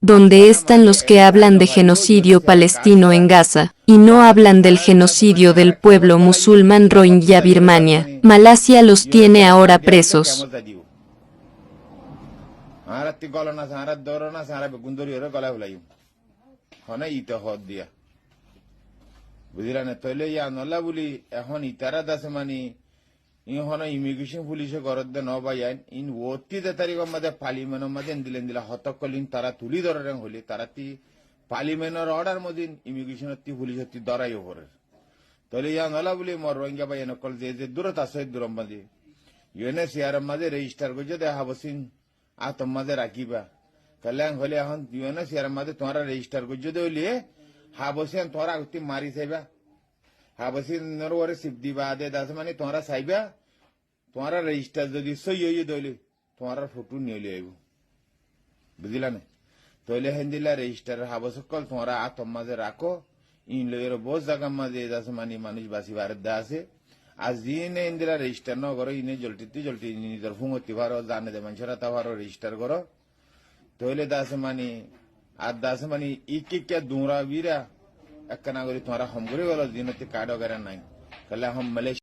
donde están los que hablan de genocidio palestino en Gaza, y no hablan del genocidio del pueblo musulmán Rohingya Birmania. Malasia los tiene ahora presos. ইহনো immigration পুলিশে গরদ্দে ন বাইন in ওতিতে তারিখ মধ্যে পার্লিমেন্টের মধ্যে দিলা হতকলিন তারা তুলি ধরেন হলি তারা তি পার্লিমেন্টের অর্ডার মধ্যে ইমিগ্রেশনের তি পুলিশের তি ধরাই ওপরে তাহলে ইয়া নলা বলি মর রোহিঙ্গা বাই নকল যে দূরত আছে দূরম মাঝে ইউএনএচসিআর মাঝে রেজিস্টার করছে দেখা বসিন আতম মাঝে রাখিবা কল্যাণ হলে এখন ইউএনএচসিআর মাঝে তোমরা রেজিস্টার করছে হইলে হাবসিন তোমরা আগতি মারি চাইবা হাবসিন ওরে সিপ দিবা দে দাস মানে তোমরা চাইবা তোমরা রেজিস্টার যদি সই হয়ে দইলে তোমরা ফটো নিয়ে আইব বুঝলা না তইলে হেন্দিলা রেজিস্টার হাবসকল তোমরা আতম মাঝে রাখো ইন লয়ের বহুত জায়গা মাঝে দাস মানে মানুষ বাসি বারদা আছে আজ দিনে ইন্দিরা রেজিস্টার ন করো ইনে জলটি নিজের ফুঙতি ভারো জানে দে মানুষরা তা ভারো রেজিস্টার করো তইলে দাস মানে আর দাস মানে ইকে দুরা বিরা একখানা করে তোমরা হম করে গেল দিনতে কার্ড वगैरह নাই তাহলে हम